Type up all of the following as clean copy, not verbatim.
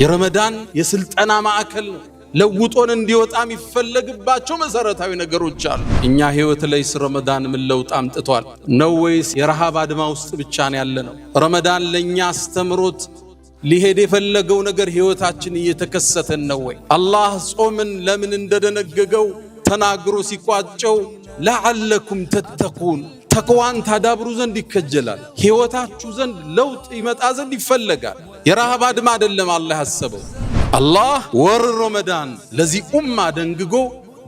የረመዳን የስልጠና ማዕከል ነው። ለውጦን እንዲወጣም ይፈለግባቸው መሰረታዊ ነገሮች አሉ። እኛ ህይወት ላይ ረመዳን ምን ለውጥ አምጥቷል ነው ወይስ የረሃብ አድማ ውስጥ ብቻ ነው ያለነው? ረመዳን ለኛ አስተምሮት ሊሄድ የፈለገው ነገር ህይወታችን እየተከሰተን ነው ወይ? አላህ ጾምን ለምን እንደደነገገው ተናግሮ ሲቋጨው ለዓለኩም ተተቁን ተቅዋን ታዳብሩ ዘንድ ይከጀላል። ህይወታችሁ ዘንድ ለውጥ ይመጣ ዘንድ ይፈለጋል። የረሃብ አድማ አይደለም አላህ ያሰበው። አላህ ወር ረመዳን ለዚህ ኡማ ደንግጎ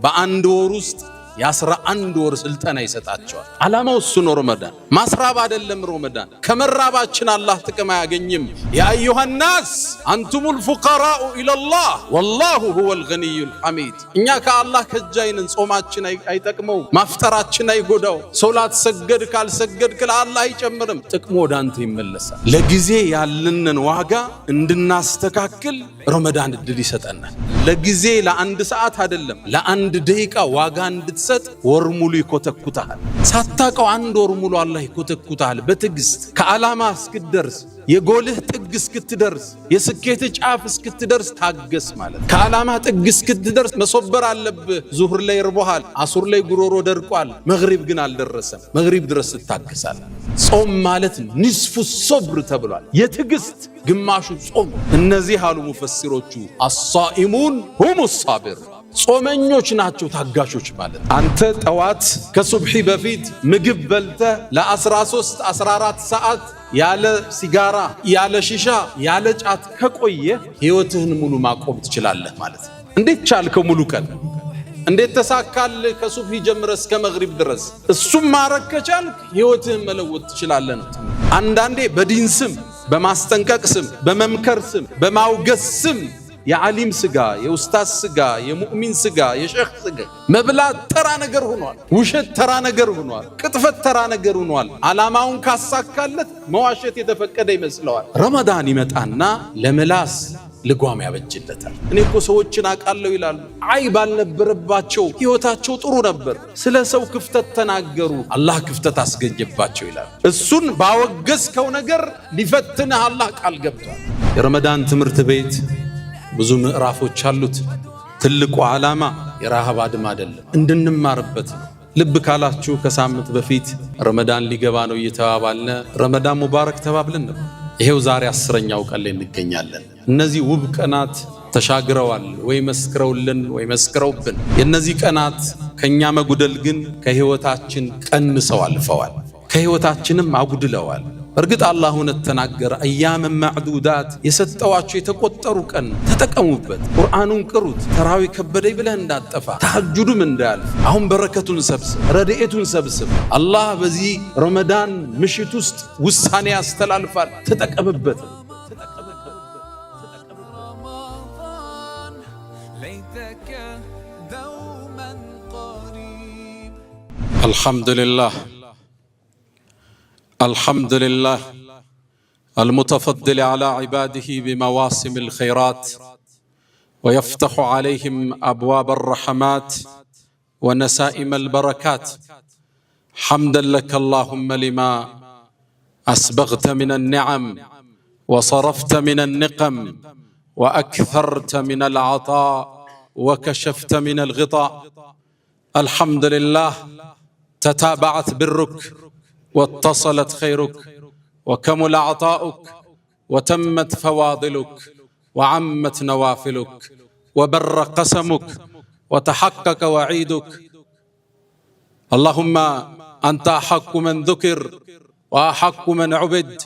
በአንድ ወር ውስጥ የ11 ወር ስልጠና ይሰጣቸዋል። ዓላማው እሱ ነው። ረመዳን ማስራብ አይደለም። ረመዳን ከመራባችን አላህ ጥቅም አያገኝም። ያ አዩሃ ናስ አንቱሙል ፉቀራኡ ኢለላህ ወላሁ ሁወል ገኒዩል ሐሚድ። እኛ ከአላህ ከጃይንን ጾማችን አይጠቅመው፣ ማፍጠራችን አይጎዳው። ሶላት ሰገድ ካልሰገድክ ለአላህ አይጨምርም፣ ጥቅሙ ወደ አንተ ይመለሳል። ለጊዜ ያለንን ዋጋ እንድናስተካክል ረመዳን እድል ይሰጠናል። ለጊዜ ለአንድ ሰዓት አይደለም ለአንድ ደቂቃ ዋጋ እንድትሰጥ ወር ሙሉ ይኮተኩታል። ሳታቀው አንድ ወር ሙሉ አላህ ይኮተኩታል በትዕግስት ከዓላማ እስክትደርስ፣ የጎልህ ጥግ እስክትደርስ፣ የስኬት ጫፍ እስክትደርስ ታገስ ማለት። ከዓላማ ጥግ እስክትደርስ መሶበር አለብህ። ዙህር ላይ ርቦሃል፣ አሱር ላይ ጉሮሮ ደርቋል፣ መግሪብ ግን አልደረሰም። መግሪብ ድረስ ትታገሳለህ። ጾም ማለት ንስፉ ሶብር ተብሏል። የትዕግስት ግማሹ ጾም። እነዚህ አሉ ሙፈሲሮቹ አሳኢሙን ሁሙ ሳቢር፣ ጾመኞች ናቸው ታጋሾች ማለት። አንተ ጠዋት ከሱብሒ በፊት ምግብ በልተህ ለ13 14 ሰዓት ያለ ሲጋራ ያለ ሺሻ ያለ ጫት ከቆየ ህይወትህን ሙሉ ማቆም ትችላለህ ማለት። እንዴት ቻልከው? ሙሉ ቀን እንዴት ተሳካልህ? ከሱብሒ ጀምረህ እስከ መግሪብ ድረስ እሱም ማረግ ከቻልክ ህይወትህን መለወጥ ትችላለህ ነው። አንዳንዴ በዲን ስም፣ በማስጠንቀቅ ስም፣ በመምከር ስም፣ በማውገስ ስም የዓሊም ስጋ፣ የኡስታዝ ስጋ፣ የሙእሚን ስጋ፣ የሼኽ ስጋ መብላት ተራ ነገር ሆኗል። ውሸት ተራ ነገር ሆኗል። ቅጥፈት ተራ ነገር ሆኗል። ዓላማውን ካሳካለት መዋሸት የተፈቀደ ይመስለዋል። ረመዳን ይመጣና ለምላስ ልጓም ያበጅለታል። እኔ እኮ ሰዎችን አውቃለሁ ይላሉ። አይ ባልነበረባቸው ህይወታቸው ጥሩ ነበር፣ ስለ ሰው ክፍተት ተናገሩ፣ አላህ ክፍተት አስገኘባቸው ይላሉ። እሱን ባወገዝከው ነገር ሊፈትንህ አላህ ቃል ገብቷል። የረመዳን ትምህርት ቤት ብዙ ምዕራፎች አሉት። ትልቁ ዓላማ የረሃብ አድማ አይደለም፣ እንድንማርበት ነው። ልብ ካላችሁ ከሳምንት በፊት ረመዳን ሊገባ ነው እየተባባልነ ረመዳን ሙባረክ ተባብለን ነበር። ይሄው ዛሬ 10ኛው ቀን ላይ እንገኛለን። እነዚህ ውብ ቀናት ተሻግረዋል ወይ መስክረውልን ወይ መስክረውብን። የነዚህ ቀናት ከኛ መጉደል ግን ከህይወታችን ቀንሰው አልፈዋል፣ ከህይወታችንም አጉድለዋል። እርግጥ አላህ እውነት ተናገረ። አያመ ማዕዱዳት የሰጠዋቸው የተቆጠሩ ቀን ተጠቀሙበት። ቁርአኑን ቅሩት። ተራዊ ከበደኝ ብለህ እንዳጠፋ፣ ተሐጁዱም እንዳያልፍ። አሁን በረከቱን ሰብስብ፣ ረድኤቱን ሰብስብ። አላህ በዚህ ረመዳን ምሽት ውስጥ ውሳኔ ያስተላልፋል። ተጠቀምበት። አልሐምዱሊላህ الحمد لله المتفضل على عباده بمواسم الخيرات ويفتح عليهم أبواب الرحمات ونسائم البركات. حمدا لك اللهم لما أسبغت من النعم وصرفت من النقم وأكثرت من العطاء وكشفت من الغطاء. الحمد لله تتابعت برك واتصلت خيرك وكمل عطاؤك وتمت فواضلك وعمت نوافلك وبر قسمك وتحقق وعيدك. اللهم أنت أحق من ذكر وأحق من عبد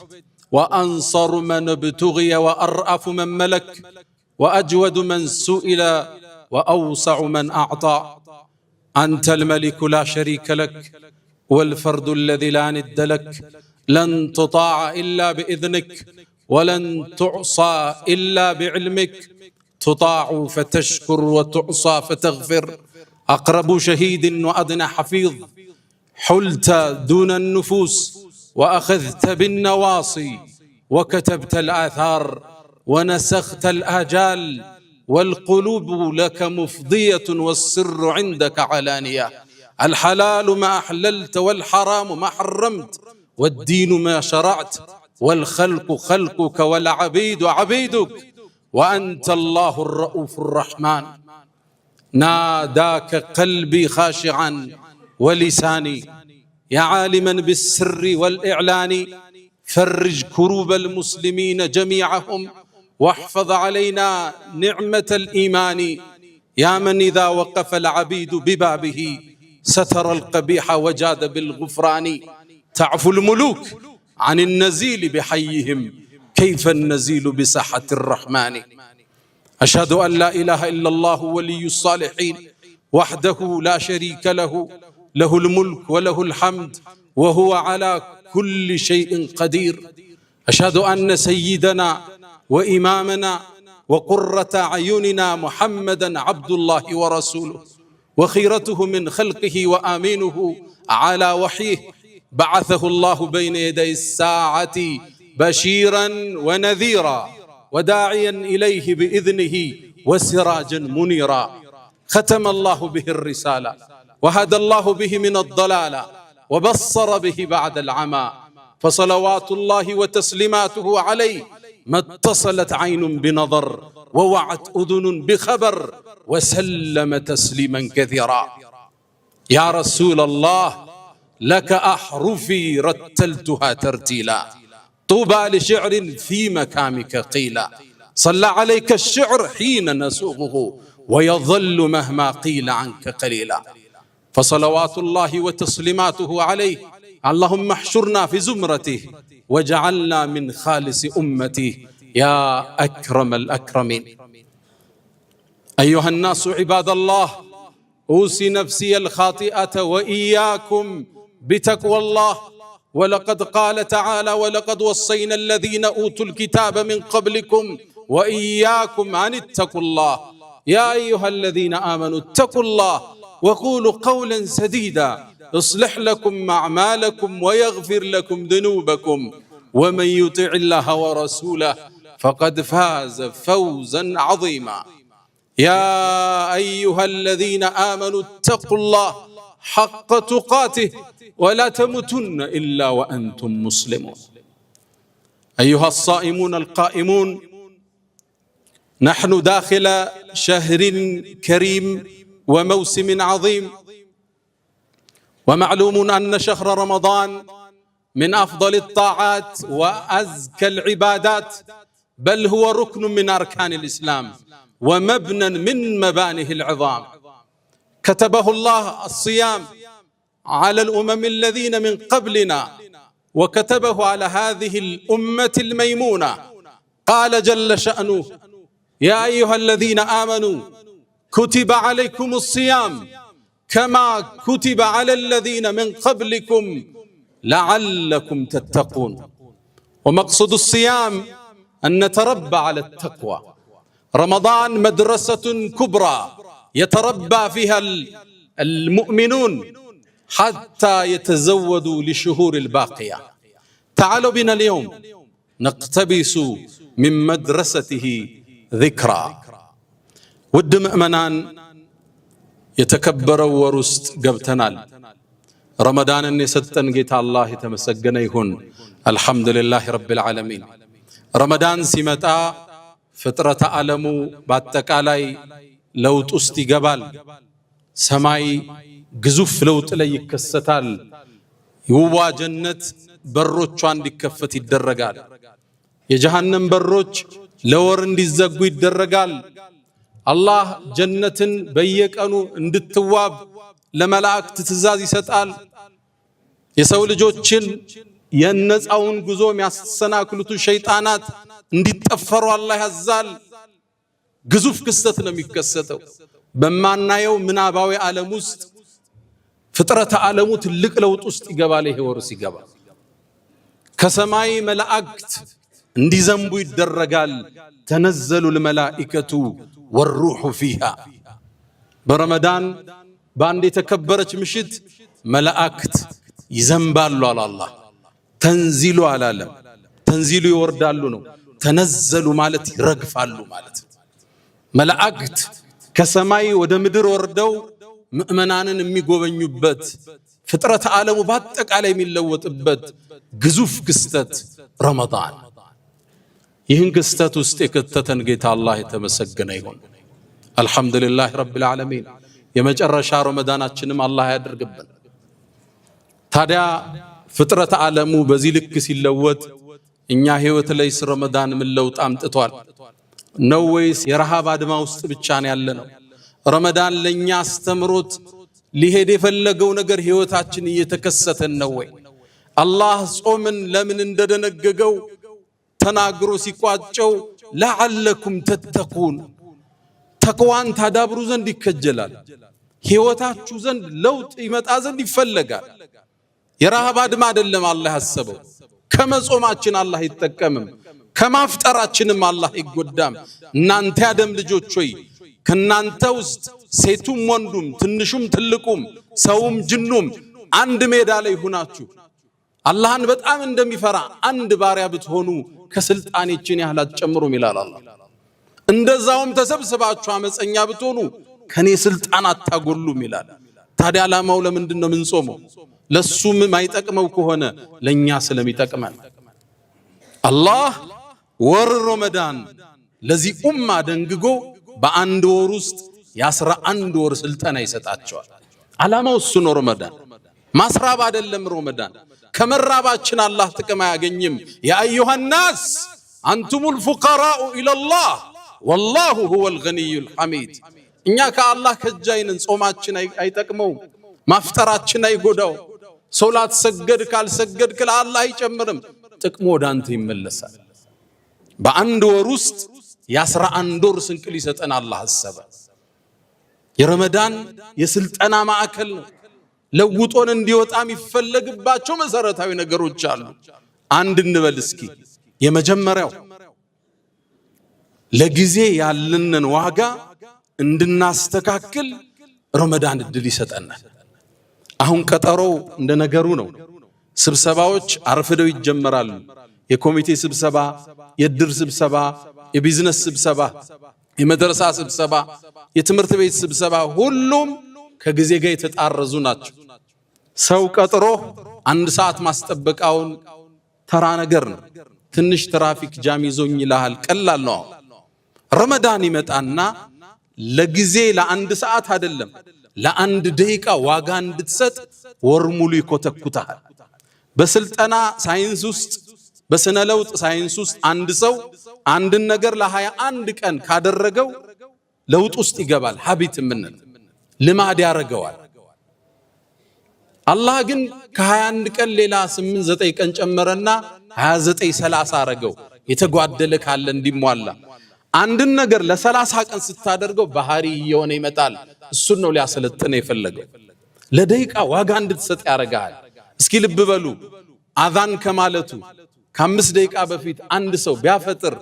وأنصر من ابتغي وأرأف من ملك وأجود من سئل وأوسع من أعطى. أنت الملك لا شريك لك والفرد الذي لا ند لك. لن تطاع إلا بإذنك ولن تعصى إلا بعلمك. تطاع فتشكر وتعصى فتغفر. أقرب شهيد وأدنى حفيظ. حلت دون النفوس وأخذت بالنواصي وكتبت الآثار ونسخت الآجال. والقلوب لك مفضية والسر عندك علانية. الحلال ما أحللت والحرام ما حرمت والدين ما شرعت والخلق خلقك والعبيد عبيدك وأنت الله الرؤوف الرحمن. ناداك قلبي خاشعا ولساني يا عالما بالسر والإعلان، فرج كروب المسلمين جميعهم واحفظ علينا نعمة الإيمان. يا من إذا وقف العبيد ببابه ستر القبيح وجاد بالغفران. تعفو الملوك عن النزيل بحيهم، كيف النزيل بساحة الرحمن. أشهد أن لا إله إلا الله ولي الصالحين وحده لا شريك له، له الملك وله الحمد وهو على كل شيء قدير. أشهد أن سيدنا وإمامنا وقرة أعيننا محمدا عبد الله ورسوله وخيرته من خلقه وآمينه على وحيه، بعثه الله بين يدي الساعة بشيرا ونذيرا وداعيا إليه بإذنه وسراجا منيرا. ختم الله به الرسالة وهدى الله به من الضلالة وبصر به بعد العمى، فصلوات الله وتسليماته عليه ما اتصلت عين بنظر ووعت أذن بخبر، وسلم تسليما كثيرا. يا رسول الله لك أحرفي رتلتها ترتيلا، طوبى لشعر في مكامك قيلا. صلى عليك الشعر حين نسوغه ويظل مهما قيل عنك قليلا. فصلوات الله وتسليماته عليه اللهم احشرنا في زمرته وجعلنا من خالص أمته يا أكرم الأكرمين. أيها الناس عباد الله، أوصي نفسي الخاطئة وإياكم بتقوى الله. ولقد قال تعالى ولقد وصينا الذين أوتوا الكتاب من قبلكم وإياكم أن اتقوا الله. يا أيها الذين آمنوا اتقوا الله وقولوا قولا سديدا يصلح لكم أعمالكم ويغفر لكم ذنوبكم، ومن يطع الله ورسوله فقد فاز فوزا عظيما. يا أيها الذين آمنوا اتقوا الله حق تقاته ولا تموتن إلا وأنتم مسلمون. أيها الصائمون القائمون، نحن داخل شهر كريم وموسم عظيم، ومعلوم أن شهر رمضان من أفضل الطاعات وأزكى العبادات، بل هو ركن من أركان الإسلام ومبنى من مبانيه العظام. كتبه الله الصيام على الأمم الذين من قبلنا، وكتبه على هذه الأمة الميمونة. قال جل شأنه يا أيها الذين آمنوا كتب عليكم الصيام كما كتب على الذين من قبلكم لعلكم تتقون. ومقصد الصيام أن نتربى على التقوى. رمضان مدرسة كبرى يتربى فيها المؤمنون حتى يتزودوا لشهور الباقية. تعالوا بنا اليوم نقتبس من مدرسته ذكرى. ود مؤمنان يتكبروا ورست قبتنال رمضان أن يستن جيت الله تمسجنا يهون. الحمد لله رب العالمين. رمضان سمتا فطرة عالمو باتك علي لوط استقبال سماي ግዙፍ ለውጥ ላይ ይከሰታል። የውዋ ጀነት በሮቿ እንዲከፈት ይደረጋል። የጀሃነም በሮች ለወር እንዲዘጉ ይደረጋል። አላህ ጀነትን በየቀኑ እንድትዋብ ለመላእክት ትእዛዝ ይሰጣል። የሰው ልጆችን የነጻውን ጉዞ የሚያሰናክሉት ሸይጣናት እንዲጠፈሩ አላህ ያዛል። ግዙፍ ክስተት ነው የሚከሰተው። በማናየው ምናባዊ ዓለም ውስጥ ፍጥረተ ዓለሙ ትልቅ ለውጥ ውስጥ ይገባል። ይሄ ወር ሲገባ ከሰማይ መላእክት እንዲዘንቡ ይደረጋል። ተነዘሉ الملائكة والروح فيها። በረመዳን በአንድ የተከበረች ምሽት መላእክት ይዘንባሉ አለ አላህ። ተንዚሉ አላለም። ተንዚሉ ይወርዳሉ ነው። ተነዘሉ ማለት ይረግፋሉ ማለት። መላእክት ከሰማይ ወደ ምድር ወርደው ምእመናንን የሚጎበኙበት ፍጥረት ዓለሙ በአጠቃላይ የሚለወጥበት ግዙፍ ክስተት ረመዳን። ይህን ክስተት ውስጥ የከተተን ጌታ አላህ የተመሰገነ ይሁን። አልሐምዱሊላህ ረቢል ዓለሚን። የመጨረሻ ረመዳናችንም አላህ ያድርግብን። ታዲያ ፍጥረት ዓለሙ በዚህ ልክ ሲለወጥ እኛ ህይወት ላይ ረመዳን ምን ለውጥ አምጥቷል ነው ወይስ የረሃብ አድማ ውስጥ ብቻ ነው ያለነው? ረመዳን ለኛ አስተምሮት ሊሄድ የፈለገው ነገር ህይወታችን እየተከሰተን ነው ወይ? አላህ ጾምን ለምን እንደደነገገው ተናግሮ ሲቋጨው ለዓለኩም ተተቁን ተቅዋን ታዳብሩ ዘንድ ይከጀላል። ህይወታችሁ ዘንድ ለውጥ ይመጣ ዘንድ ይፈለጋል። የረሃብ አድማ አይደለም አላህ ያሰበው። ከመጾማችን አላህ ይጠቀምም፣ ከማፍጠራችንም አላህ ይጎዳም። እናንተ ያደም ልጆች ሆይ ከናንተ ውስጥ ሴቱም ወንዱም ትንሹም ትልቁም ሰውም ጅኑም አንድ ሜዳ ላይ ሆናችሁ አላህን በጣም እንደሚፈራ አንድ ባሪያ ብትሆኑ ከስልጣኔችን ያህል አትጨምሩም ይላል አላህ። እንደዛውም ተሰብስባችሁ አመፀኛ ብትሆኑ ከኔ ስልጣን አታጎሉም ይላል። ታዲያ ዓላማው ለምንድነው የምንጾመው? ለሱም ማይጠቅመው ከሆነ ለኛ ስለሚጠቅመን አላህ ወር ረመዳን ለዚህ ኡማ ደንግጎ በአንድ ወር ውስጥ የ11 ወር ስልጣን ይሰጣቸዋል። ዓላማው እሱ ነው። ረመዳን ማስራብ አይደለም። ረመዳን ከመራባችን አላህ ጥቅም አያገኝም። ያ አዩሃ الناس አንቱም الفقراء الى الله والله هو الغني الحميد። እኛ ከአላህ ከጃይነን ጾማችን አይጠቅመው፣ ማፍጠራችን አይጎዳው። ሶላት ሰገድ ካልሰገድክ ለአላህ አይጨምርም፣ ጥቅሙ ወደ አንተ ይመለሳል። በአንድ ወር ውስጥ የ11 ወር ስንቅ ሊሰጠን አላህ አሰበ። የረመዳን የስልጠና ማዕከል ነው። ለውጦን እንዲወጣም ይፈለግባቸው መሰረታዊ ነገሮች አሉ። አንድ እንበል እስኪ። የመጀመሪያው ለጊዜ ያለንን ዋጋ እንድናስተካክል ረመዳን እድል ይሰጠናል። አሁን ቀጠሮው እንደነገሩ ነው። ስብሰባዎች አርፍደው ይጀመራሉ። የኮሚቴ ስብሰባ፣ የድር ስብሰባ፣ የቢዝነስ ስብሰባ፣ የመድረሳ ስብሰባ፣ የትምህርት ቤት ስብሰባ ሁሉም ከጊዜ ጋር የተጣረዙ ናቸው። ሰው ቀጥሮ 1 ሰዓት ማስጠበቃውን ተራ ነገር ነው። ትንሽ ትራፊክ ጃም ይዞኝ ይላል፣ ቀላል ነው። ረመዳን ይመጣና ለጊዜ ለ1 ሰዓት አይደለም ለ1 ደቂቃ ዋጋ እንድትሰጥ ወር ሙሉ ይኮተኩታል። በስልጠና ሳይንስ ውስጥ በስነ ለውጥ ሳይንስ ውስጥ አንድ ሰው አንድን ነገር ለ21 ቀን ካደረገው ለውጥ ውስጥ ይገባል። ሀቢት ምን ልማድ ያረጋዋል። አላህ ግን ከ21 ቀን ሌላ 8-9 ቀን ጨመረና 29-30 አረገው። የተጓደለ ካለ እንዲሟላ አንድን ነገር ለ30 ቀን ስታደርገው ባህሪ እየሆነ ይመጣል። እሱን ነው ሊያሰለጥነ የፈለገው። ለደቂቃ ዋጋ እንድትሰጥ ያረጋል። እስኪ ልብ በሉ፣ አዛን ከማለቱ ከ5 ደቂቃ በፊት አንድ ሰው ቢያፈጥር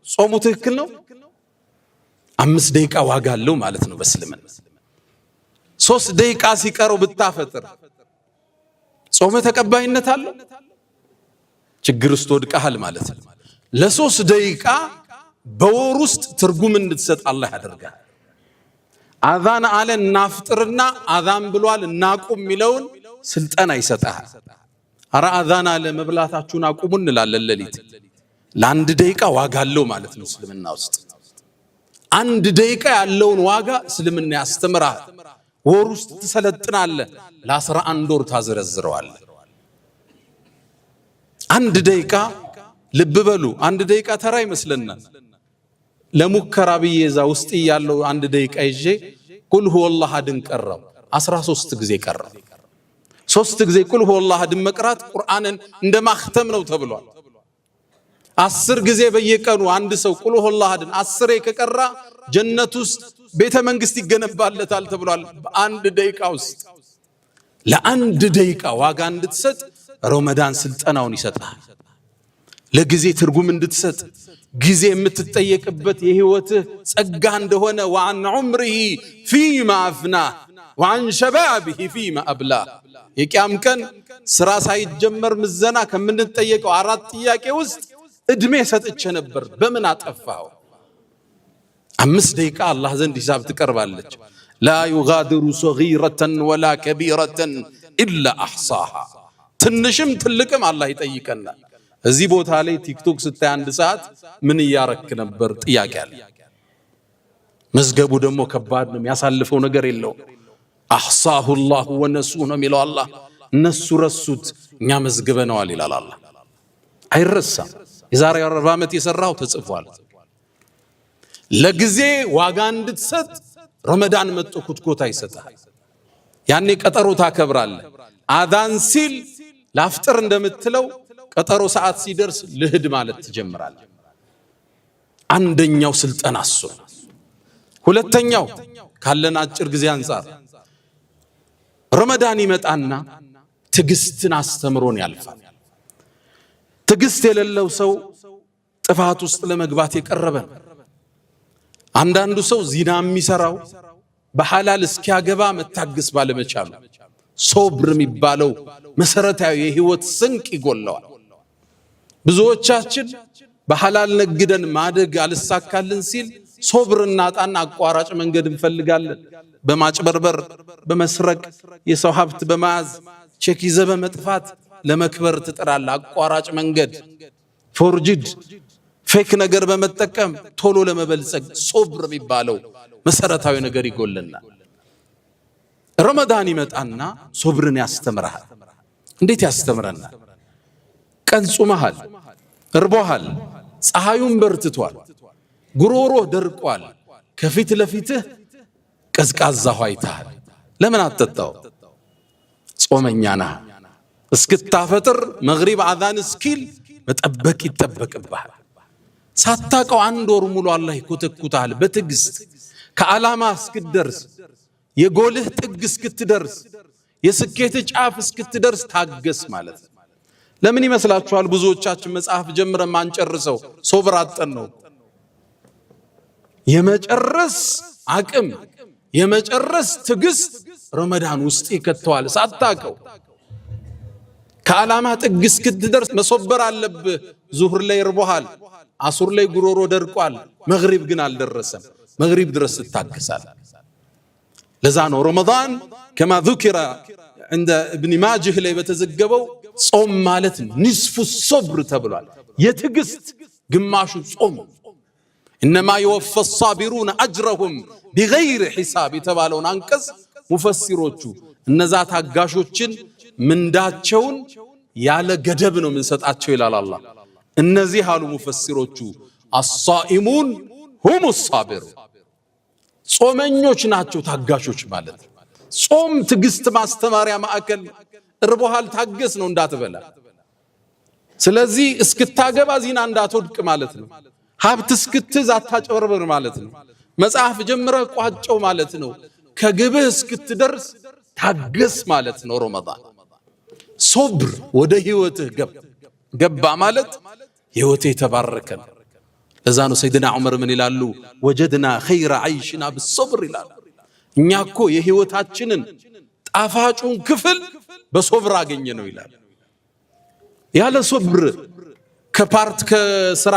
ጾሙ ትክክል ነው? 5 ደቂቃ ዋጋ አለው ማለት ነው በእስልምና። 3 ደቂቃ ሲቀረው ብታፈጥር ጾሙ ተቀባይነት አለው? ችግር ውስጥ ወድቀሃል ማለት ነው። ለ3 ደቂቃ በወር ውስጥ ትርጉም እንድትሰጥ አላህ ያደርጋል። አዛን አለ እናፍጥርና አዛን ብሏል እናቁም የሚለውን ስልጠና ይሰጣል። አረ አዛን አለ መብላታችሁን አቁሙ እንላለን ሌሊት። ለ1 ደቂቃ ዋጋ አለው ማለት ነው እስልምና ውስጥ። 1 ደቂቃ ያለውን ዋጋ እስልምና ያስተምራል። ወር ውስጥ ትሰለጥናለህ፣ ለ11 ወር ታዘረዝረዋለህ። 1 ደቂቃ ልብ በሉ፣ 1 ደቂቃ ተራ ይመስለናል። ለሙከራ ብዬ እዛ ውስጥ ያለው 1 ደቂቃ ይዤ ቁል ሁወላህ አድን ቀራው 13 ጊዜ ቀራው። 3 ጊዜ ቁል ሁወላህ አድን መቅራት ቁርአንን እንደማختም ነው ተብሏል። 10 ጊዜ በየቀኑ አንድ ሰው ቁል ሁወላህ አድን 10 ከቀራ ጀነት ውስጥ ቤተ መንግስት ይገነባለታል ተብሏል። በ1 ደቂቃ ውስጥ ለ1 ደቂቃ ዋጋ እንድትሰጥ ረመዳን ስልጠናውን ይሰጣል። ለጊዜ ትርጉም እንድትሰጥ ጊዜ የምትጠየቅበት የህይወትህ ጸጋ እንደሆነ وعن عمره فيما أفناه وعن شبابه فيما أبلاه። የቂያም ቀን ስራ ሳይጀመር ምዘና ከምንጠየቀው 4 ጥያቄ ውስጥ እድሜ ሰጥቼ ነበር በምን አጠፋው? 5 ደቂቃ አላህ ዘንድ ሂሳብ ትቀርባለች። لا يغادر صغيرة ولا كبيرة إلا أحصاها። ትንሽም ትልቅም አላህ ይጠይቀናል። እዚህ ቦታ ላይ ቲክቶክ ስታይ 1 ሰዓት ምን ያረክ ነበር ጥያቄ አለ። መዝገቡ ደግሞ ከባድ ነው፣ የሚያሳልፈው ነገር የለው። አህሳሁ الله ወነሱሁ ነው የሚለው አላህ። እነሱ ረሱት እኛ መዝግበነዋል ይላል አላህ። አይረሳም። የዛሬ 40 ዓመት የሰራው ተጽፏል። ለጊዜ ዋጋ እንድትሰጥ ረመዳን መጥቶ ኩትኮታ ይሰጣል። ያኔ ቀጠሮ ታከብራለህ። አዛን ሲል ላፍጥር እንደምትለው ቀጠሮ ሰዓት ሲደርስ ልህድ ማለት ትጀምራለህ። አንደኛው ስልጠና እሱ። ሁለተኛው ካለን አጭር ጊዜ አንፃር ረመዳን ይመጣና ትግስትን አስተምሮን ያልፋል። ትግስት የሌለው ሰው ጥፋት ውስጥ ለመግባት የቀረበ ነው። አንዳንዱ ሰው ዚና የሚሰራው በሐላል እስኪያገባ መታገስ ባለመቻሉ ሶብር የሚባለው መሰረታዊ የህይወት ስንቅ ይጎለዋል። ብዙዎቻችን በሐላል ነግደን ማደግ አልሳካልን ሲል ሶብር እናጣና አቋራጭ መንገድ እንፈልጋለን። በማጭበርበር፣ በመስረቅ፣ የሰው ሀብት በመያዝ ቼክ ይዘህ በመጥፋት ለመክበር ትጥራለህ። አቋራጭ መንገድ ፎርጅድ ፌክ ነገር በመጠቀም ቶሎ ለመበልጸግ ሶብር የሚባለው መሰረታዊ ነገር ይጎለናል። ረመዳን ይመጣና ሶብርን ያስተምራል። እንዴት ያስተምረናል? ቀን ጾመሃል፣ እርቦሃል፣ ፀሐዩን በርትቷል፣ ጉሮሮህ ደርቋል፣ ከፊት ለፊትህ ቀዝቃዛ ውሃ አይተሃል። ለምን አትጠጣው? ጾመኛ ነህ። እስክታፈጥር መግሪብ አዛን እስኪል መጠበቅ ይጠበቅብሃል። ሳታቀው 1 ወር ሙሉ አላህ ይኮተኩታል በትዕግስት ከዓላማ እስክትደርስ፣ የጎልህ ጥግ እስክትደርስ፣ የስኬት ጫፍ እስክትደርስ ታገስ ማለት ነው። ለምን ይመስላችኋል ብዙዎቻችን መጽሐፍ ጀምረን ማንጨርሰው? ሶብር አጠን ነው። የመጨረስ አቅም የመጨረስ ትዕግስት ረመዳን ውስጥ ይከተዋል ሳታቀው። ከዓላማ ጥግ እስክትደርስ መሶበር አለብህ። ዙህር ላይ እርቦሃል፣ አሱር ላይ ጉሮሮ ደርቋል፣ መግሪብ ግን አልደረሰም። መግሪብ ድረስ ትታገሳል። ለዛ ነው ረመዳን ከማ ذكر عند ابن ماجه ላይ በተዘገበው ጾም ማለት ንስፉ ሶብር ተብሏል። የትዕግስት ግማሹ ጾም። انما يوفى الصابرون اجرهم بغير حساب የተባለውን አንቀጽ ሙፈሲሮቹ እነዛ ታጋሾችን ምንዳቸውን ያለ ገደብ ነው የምንሰጣቸው ይላል አላህ። እነዚህ አሉ ሙፈሲሮቹ الصائمون هم الصابرون፣ ጾመኞች ናቸው ታጋሾች ማለት። ጾም ትዕግስት ማስተማሪያ ማዕከል። እርቦሃል ታገስ ነው እንዳትበላ። ስለዚህ እስክታገባ ዚና እንዳትወድቅ ማለት ነው። ሀብት እስክትይዝ አታጭበርበር ማለት ነው። መጽሐፍ ጀምረህ ቋጨው ማለት ነው። ከግብህ እስክትደርስ ታገስ ማለት ነው። ረመዳን ሶብር ወደ ህይወትህ ገባ ማለት ህይወትህ የተባረከ ነው። ለዛ ነው ሰይድና ዑመር ምን ይላሉ? ወጀድና ኸይረ ዐይሽና ብሶብር ይላሉ። እኛ እኮ የህይወታችንን ጣፋጩን ክፍል በሶብር አገኘ ነው ይላል። ያለ ሶብር ከፓርት ከስራ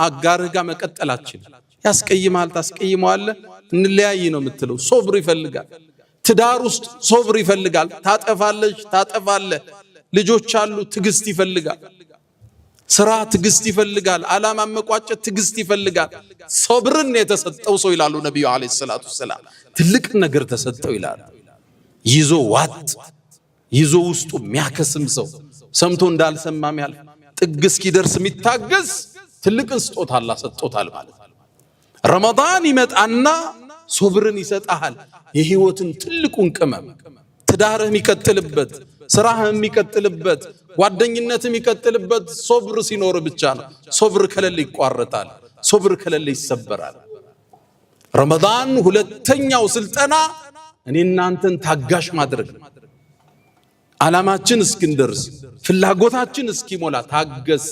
አጋርህ ጋር መቀጠላችን ያስቀይማል። ታስቀይመዋለህ፣ እንለያይ ነው የምትለው። ሶብር ይፈልጋል። ትዳር ውስጥ ሶብር ይፈልጋል። ታጠፋለች፣ ታጠፋለህ። ልጆች አሉ፣ ትዕግስት ይፈልጋል። ስራ ትዕግስት ይፈልጋል። ዓላማ መቋጨት ትዕግስት ይፈልጋል። ሶብርን የተሰጠው ሰው ይላሉ ነብዩ አለይሂ ሰላቱ ሰላም ትልቅ ነገር ተሰጠው ይላሉ። ይዞ ዋጥ ይዞ ውስጡ የሚያከስም ሰው ሰምቶ እንዳልሰማም ያልፍ ጥግ እስኪደርስ የሚታገስ ትልቅን ስጦታ አላህ ሰጥቶታል ማለት ነው። ረመዳን ይመጣና ሶብርን ይሰጣል። የህይወትን ትልቁን ቅመም ትዳርህ የሚቀጥልበት፣ ስራህ የሚቀጥልበት፣ ጓደኝነት የሚቀጥልበት ሶብር ሲኖር ብቻ ነው። ሶብር ከሌለ ይቋረጣል። ሶብር ከሌለ ይሰበራል። ረመዳን ሁለተኛው ስልጠና እኔ እናንተን ታጋሽ ማድረግ ነው። ዓላማችን እስክንደርስ ፍላጎታችን እስኪሞላ ታገስ።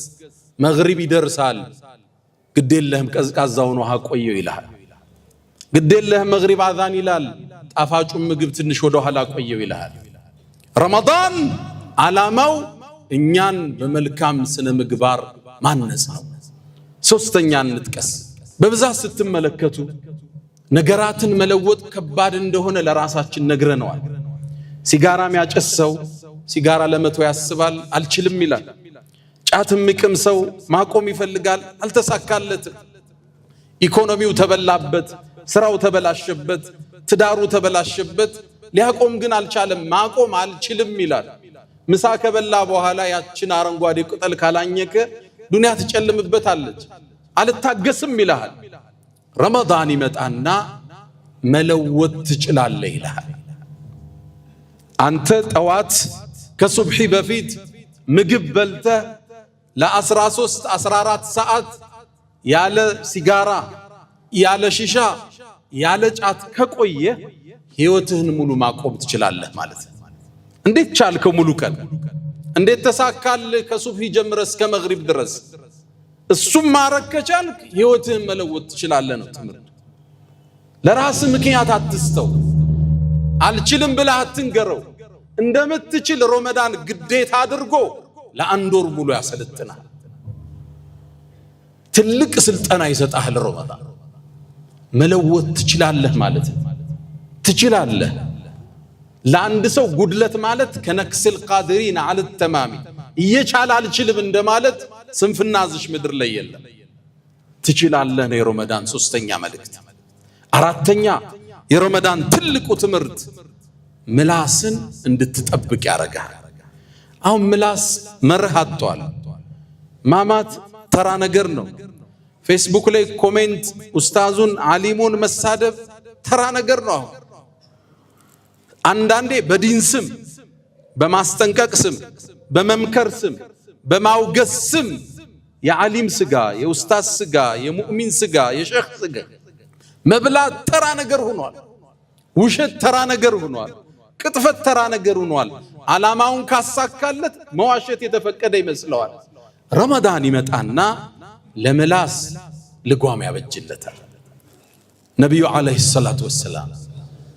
መግሪብ ይደርሳል፣ ግዴለህም ቀዝቃዛውን ውሃ ቆየው ይላል። ግዴለህም መግሪብ አዛን ይላል፣ ጣፋጩን ምግብ ትንሽ ወደ ኋላ ቆየው ይላል። ረመዳን ዓላማው እኛን በመልካም ስነ ምግባር ማነጽ ነው። ሶስተኛ እንጥቀስ። በብዛት ስትመለከቱ ነገራትን መለወጥ ከባድ እንደሆነ ለራሳችን ነግረነዋል። ሲጋራ የሚያጨሰው ሲጋራ ለመተው ያስባል፣ አልችልም ይላል። ጫት የሚቅም ሰው ማቆም ይፈልጋል፣ አልተሳካለትም። ኢኮኖሚው ተበላበት፣ ስራው ተበላሸበት፣ ትዳሩ ተበላሸበት። ሊያቆም ግን አልቻለም። ማቆም አልችልም ይላል። ምሳ ከበላ በኋላ ያችን አረንጓዴ ቅጠል ካላኘከ ዱንያ ትጨልምበታለች። አልታገስም ይልሃል። ረመዳን ይመጣና መለወጥ ትችላለህ ይልሃል። አንተ ጠዋት ከሱብሒ በፊት ምግብ በልተህ ለ13 14 ሰዓት ያለ ሲጋራ ያለ ሺሻ ያለ ጫት ከቆየ ህይወትህን ሙሉ ማቆም ትችላለህ ማለት ነው። እንዴት ቻልከው? ሙሉ ቀን እንዴት ተሳካልህ? ከሱብሒ ጀምረህ እስከ መግሪብ ድረስ እሱም ማረግ ከቻልክ ህይወትህን መለወጥ ትችላለህ ነው ትምህርት። ለራስህ ምክንያት አትስተው፣ አልችልም ብለህ አትንገረው። እንደምትችል ረመዳን ግዴታ አድርጎ ለአንድ ወር ሙሉ ያሰለጥናል። ትልቅ ስልጠና ይሰጣል ረመዳን። መለወጥ ትችላለህ ማለት ነው። ትችላለህ። ለአንድ ሰው ጉድለት ማለት ከነክስል ቃድሪን አለ ተማሚ እየቻለ አልችልም እንደማለት ስንፍና እዚህ ምድር ላይ የለም። ትችላለህ ነው የረመዳን ሶስተኛ መልእክት። አራተኛ የረመዳን ትልቁ ትምህርት ምላስን እንድትጠብቅ ያረጋል። አሁን ምላስ መርህ አጥቷል። ማማት ተራ ነገር ነው። ፌስቡክ ላይ ኮሜንት ኡስታዙን ዓሊሙን መሳደብ ተራ ነገር ነው። አንዳንዴ በዲን ስም በማስጠንቀቅ ስም በመምከር ስም በማውገስ ስም የዓሊም ስጋ የኡስታዝ ስጋ የሙእሚን ስጋ የሼኽ ስጋ መብላት ተራ ነገር ሆኗል። ውሸት ተራ ነገር ሆኗል። ቅጥፈት ተራ ነገር ሆኗል። ዓላማውን ካሳካለት መዋሸት የተፈቀደ ይመስለዋል። ረመዳን ይመጣና ለምላስ ልጓም ያበጅለታል። ነቢዩ ዓለይሂ ሰላቱ ወሰላም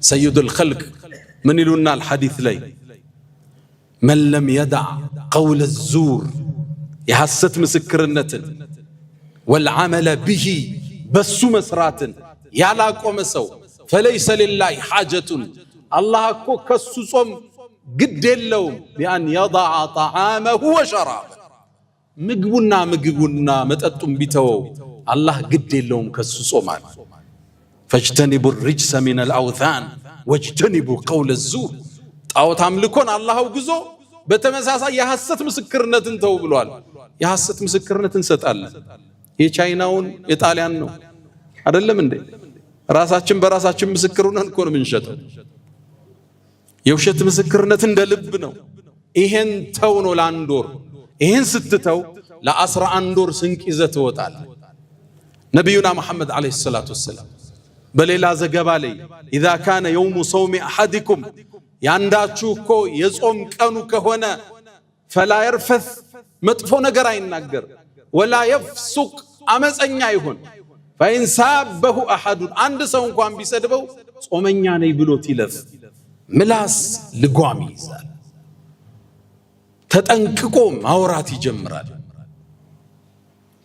ሰይዱል ኸልቅ ምን ይሉናል ሐዲስ ላይ? መን ለም የደዕ ቀውለ ዙር የሐሰት ምስክርነትን ወልዓመለ ቢሂ በሱ መስራትን ያላቆመ ሰው ፈለይሰ ሊላሂ ሓጀቱን አላህ እኮ ከሱ ጾም ግድ የለውም ቢአን የضع طعامه وشرابه ምግቡና መጠጡን ቢተወው አላህ ግድ የለውም ከሱ ጾማል። ፈጅተኒቡ الرجس من الأوثان واجتنبوا قول الزور ጣዖት አምልኮን አላህ አውግዞ በተመሳሳይ የሐሰት ምስክርነትን ተው ብሏል። የሐሰት ምስክርነትን እንሰጣለን። የቻይናውን የጣሊያን ነው አይደለም እንዴ? ራሳችን በራሳችን ምስክር ሆነን እኮ ነው የምንሸጠው። የውሸት ምስክርነት እንደ ልብ ነው። ይሄን ተው ነው ለአንድ ወር። ይሄን ስትተው ለ11 ወር ስንቅ ይዘህ ትወጣለህ። ነቢዩና መሐመድ ዓለይሂ ሰላቱ ወሰላም በሌላ ዘገባ ላይ ኢዛ ካነ የውሙ ሰውሚ አሐዲኩም ያንዳችሁ እኮ የጾም ቀኑ ከሆነ ፈላ የርፈስ መጥፎ ነገር አይናገር፣ ወላ የፍሱቅ አመፀኛ ይሁን፣ ፈኢን ሳበሁ አሐዱን አንድ ሰው እንኳን ቢሰድበው ጾመኛ ነኝ ብሎት ይለፍ። ምላስ ልጓም ይይዛል። ተጠንቅቆ ማውራት ይጀምራል።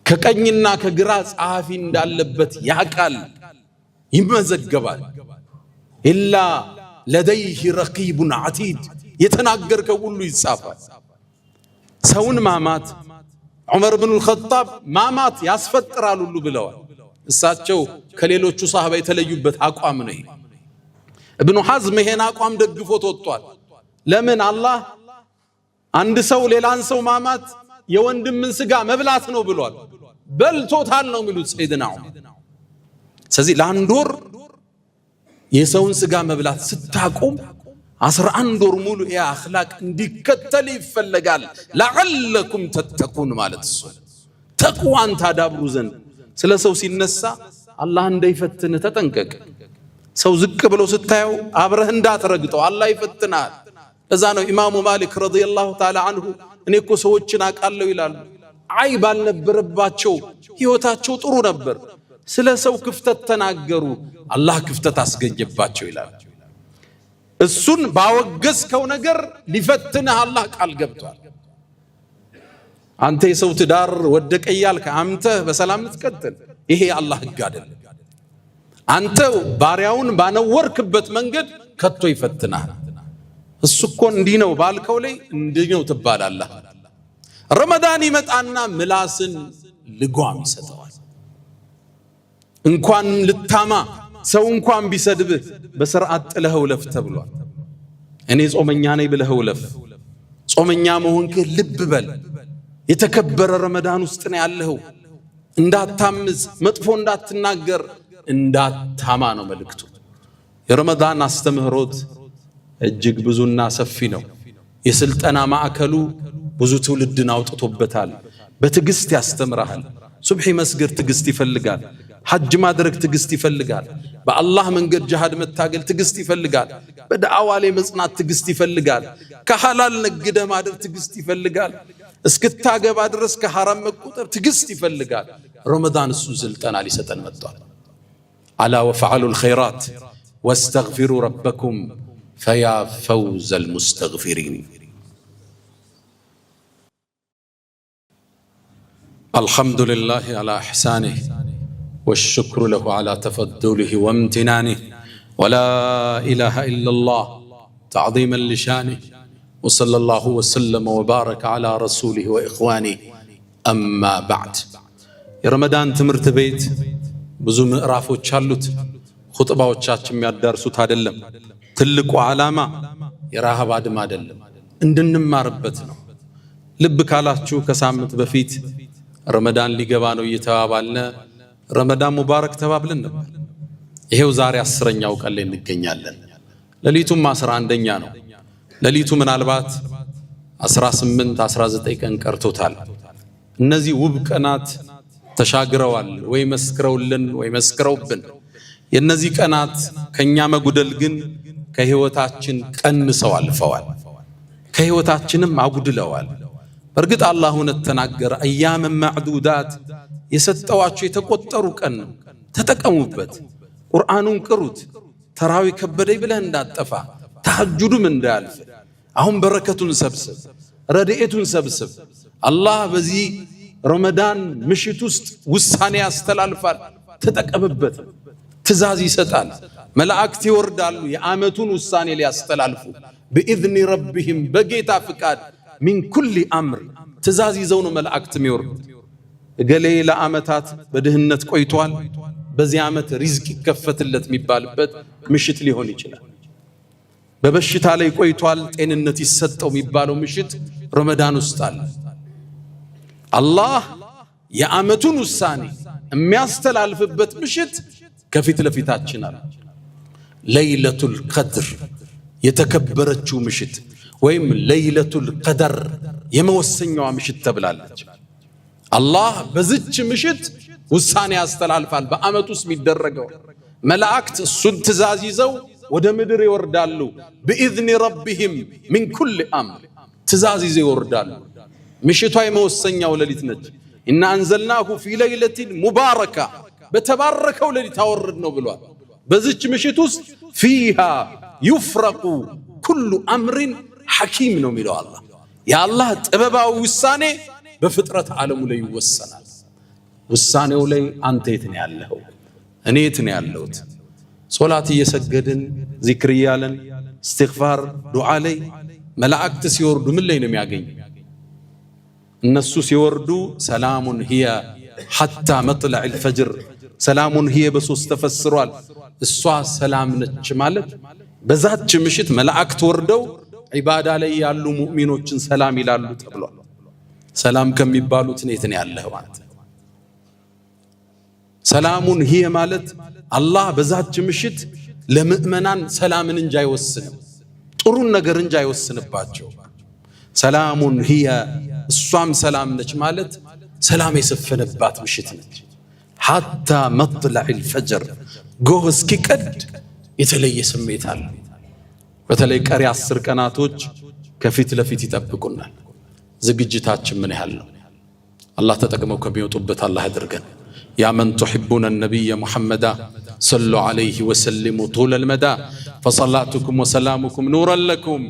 ከቀኝና ከግራ ጸሐፊ እንዳለበት ያቃል፣ ይመዘገባል። ኢላ ለደይህ ረቂቡን ዓቲድ የተናገርከው ሁሉ ይጻፋል። ሰውን ማማት ዑመር ብኑ አልኸጣብ ማማት ያስፈጥራል ሁሉ ብለዋል። እሳቸው ከሌሎቹ ሰሃባ የተለዩበት አቋም ነው። ኢብኑ ሐዝም ይሄን አቋም ደግፎት ወጥቷል። ለምን? አላህ አንድ ሰው ሌላን ሰው ማማት የወንድምን ስጋ መብላት ነው ብሏል። በልቶታል ነው የሚሉት ሰይድና ዑመር። ስለዚህ ለአንድ ወር የሰውን ስጋ መብላት ስታቆም 11 ወር ሙሉ ያ አኽላቅ እንዲከተል ይፈለጋል። ለዓለኩም ተተቁን ማለት እሱ ተቅዋን ታዳብሩ ዘንድ። ስለ ሰው ሲነሳ አላህ እንዳይፈትን ተጠንቀቅ። ሰው ዝቅ ብሎ ስታየው አብረህ እንዳትረግጠው አላህ ይፈትናል። እዛ ነው ኢማሙ ማሊክ ረዲየላሁ ተዓላ አንሁ እኔ እኮ ሰዎችን አውቃለሁ ይላሉ። አይብ አልነበረባቸው፣ ህይወታቸው ጥሩ ነበር። ስለ ሰው ክፍተት ተናገሩ፣ አላህ ክፍተት አስገኘባቸው ይላል። እሱን ባወገዝከው ነገር ሊፈትንህ አላህ ቃል ገብቷል። አንተ የሰው ትዳር ወደቀ እያልክ አንተ በሰላም ልትቀጥል፣ ይሄ አላህ ህግ አይደለም። አንተ ባሪያውን ባነወርክበት መንገድ ከቶ ይፈትናል። እሱ እኮ እንዲህ ነው ባልከው ላይ እንዲህ ነው ትባላለህ። ረመዳን ይመጣና ምላስን ልጓም ይሰጠዋል። እንኳን ልታማ ሰው እንኳን ቢሰድብህ በስርዓት ጥለኸው ለፍ ተብሏል። እኔ ጾመኛ ነኝ ብለኸው ለፍ። ጾመኛ መሆንክህ ልብ በል። የተከበረ ረመዳን ውስጥ ነው ያለኸው። እንዳታምዝ፣ መጥፎ እንዳትናገር፣ እንዳታማ ነው መልእክቱ። የረመዳን አስተምህሮት እጅግ ብዙና ሰፊ ነው። የስልጠና ማዕከሉ ብዙ ትውልድን አውጥቶበታል። በትዕግስት ያስተምራል። ሱብሒ መስገድ ትዕግስት ይፈልጋል። ሐጅ ማድረግ ትዕግስት ይፈልጋል። በአላህ መንገድ ጂሃድ መታገል ትዕግስት ይፈልጋል። በዳዕዋ ላይ መጽናት ትዕግስት ይፈልጋል። ከሐላል ነግደ ማደር ትዕግስት ይፈልጋል። እስክታገባ ድረስ ከሐራም መቆጠር ትዕግስት ይፈልጋል። ረመዳን እሱ ስልጠና ሊሰጠን መጥቷል። አላ ወፈዐሉል ኸይራት ወስተግፊሩ ረበኩም ፈያ ፈውዘል ሙስተግፊሪን። አልሐምዱሊላህ አላ ኢሕሳኒህ والشكر له على تفضله وامتنانه ولا إله إلا الله تعظيما لشانه وصلى الله وسلم وبارك على رسوله وإخوانه أما بعد. رمضان تمرت بيت بزو مقرافو تشالوت خطبة وتشاتش ميادرسوت هادلم تلقوا علامة يراها بعد ما دلم اندن ما ربتنا لبك على تشو كسامت بفيت رمضان اللي قبانو يتوابالنا ረመዳን ሙባረክ ተባብለን ነበር። ይሄው ዛሬ 10ኛው ቀን ላይ እንገኛለን። ሌሊቱም 11ኛ ነው። ሌሊቱ ምናልባት 18 19 ቀን ቀርቶታል። እነዚህ ውብ ቀናት ተሻግረዋል ወይ መስክረውልን ወይ መስክረውብን። የነዚህ ቀናት ከኛ መጉደል ግን ከህይወታችን ቀንሰው አልፈዋል፣ ከህይወታችንም አጉድለዋል። በርግጥ አላህ እውነት ተናገረ። አያመ ማዕዱዳት የሰጠዋችሁ የተቆጠሩ ቀን ነው፣ ተጠቀሙበት። ቁርአኑን ቅሩት። ተራዊ ከበደይ ብለህ እንዳጠፋ፣ ተሐጁዱም እንዳያልፍ። አሁን በረከቱን ሰብስብ፣ ረድኤቱን ሰብስብ። አላህ በዚህ ረመዳን ምሽት ውስጥ ውሳኔ ያስተላልፋል፣ ተጠቀምበት። ትእዛዝ ይሰጣል። መላእክት ይወርዳሉ የዓመቱን ውሳኔ ሊያስተላልፉ بإذن ربهم በጌታ ፍቃድ ሚን ኩሊ አምር ትእዛዝ ይዘው ነው መላእክት የሚወርዱት። እገሌ ለዓመታት በድህነት ቆይቷል፣ በዚህ ዓመት ሪዝቅ ይከፈትለት የሚባልበት ምሽት ሊሆን ይችላል። በበሽታ ላይ ቆይቷል፣ ጤንነት ይሰጠው የሚባለው ምሽት ረመዳን ውስጥ አለ። አላህ የዓመቱን ውሳኔ የሚያስተላልፍበት ምሽት ከፊት ለፊታችን አለ። ለይለቱል ቀድር የተከበረችው ምሽት ወይም ለይለቱል ቀደር የመወሰኛዋ ምሽት ተብላለች። አላህ በዚች ምሽት ውሳኔ ያስተላልፋል። በዓመት ውስጥ የሚደረገው መላእክት እሱን ትእዛዝ ይዘው ወደ ምድር ይወርዳሉ። بإذن ربهم من كل أمر ትእዛዝ ይዘው ይወርዳሉ። ምሽቷ የመወሰኛው ሌሊት ነች። إن أنزلناه في ليلة مباركة በተባረከው ሌሊት አወርድ ነው ብሏል። በዚች ምሽት ውስጥ فيها يفرق كل أمر حكيم ነው የሚለው አላህ። የአላህ ጥበባዊ ውሳኔ በፍጥረት ዓለሙ ላይ ይወሰናል። ውሳኔው ላይ አንተ የት ነው ያለኸው? እኔ የት ነው ያለሁት? ሶላት እየሰገድን ዚክር እያለን እስትግፋር ዱዓ ላይ መላእክት ሲወርዱ ምን ላይ ነው የሚያገኙ? እነሱ ሲወርዱ ሰላሙን ሂየ ሐታ መጥለዕ الفجر ሰላሙን ሂየ በሶስት ተፈስሯል። እሷ ሰላም ነች ማለት በዛች ምሽት መላእክት ወርደው ዒባዳ ላይ ያሉ ሙእሚኖችን ሰላም ይላሉ ተብሏል። ሰላም ከሚባሉት የት ነው ያለኸው ማለት? ሰላሙን ሂየ ማለት አላህ በዛች ምሽት ለምእመናን ሰላምን እንጂ አይወስንም፣ ጥሩን ነገር እንጂ አይወስንባቸው። ሰላሙን ሂየ እሷም ሰላም ነች ማለት ሰላም የሰፈነባት ምሽት ነች። ሐታ መጥለዕ الفجر ጎህ እስኪቀድ የተለየ ስሜት አለ። በተለይ ቀሪ 10 ቀናቶች ከፊት ለፊት ይጠብቁናል። ዝግጅታችን ምን ያህል ነው? አላህ ተጠቅመው ከሚወጡበት አላህ ያድርገን። ያ መን تحبون النبي محمد صلوا عليه وسلموا طول المدى فصلاتكم وسلامكم نورا لكم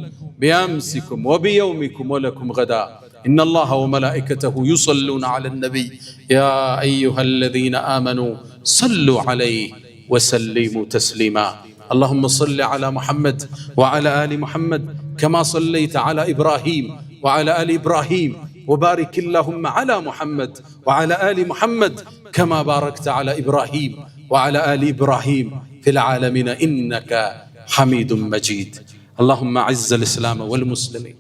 بأمسكم وبيومكم ولكم غدا إن الله وملائكته يصلون على النبي يا أيها الذين آمنوا صلوا عليه وسلموا تسليما اللهم صل على محمد وعلى آل محمد كما صليت على إبراهيم وعلى آل إبراهيم وبارك اللهم على محمد وعلى آل محمد كما باركت على إبراهيم وعلى آل إبراهيم في العالمين إنك حميد مجيد. اللهم أعز الإسلام والمسلمين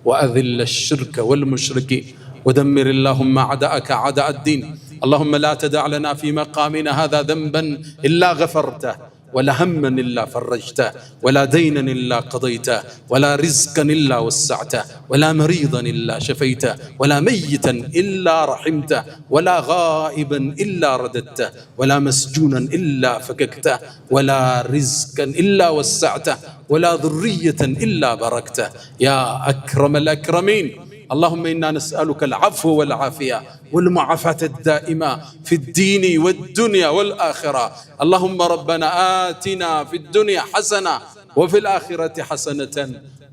وأذل الشرك والمشركين ودمر اللهم أعداءك أعداء الدين. اللهم لا تدع لنا في مقامنا هذا ذنبا إلا غفرته، ولا هما إلا فرجته، ولا دينا إلا قضيته، ولا رزقا إلا وسعته، ولا مريضا إلا شفيته، ولا ميتا إلا رحمته، ولا غائبا إلا رددته، ولا مسجونا إلا فككته، ولا رزقا إلا وسعته، ولا ذرية إلا باركته يا أكرم الأكرمين. اللهم إنا نسألك العفو والعافية والمعافاة الدائمة في الدين والدنيا والآخرة. اللهم ربنا آتنا في الدنيا حسنة وفي الآخرة حسنة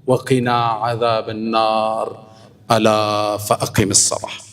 وقنا عذاب النار. ألا فأقم الصلاة.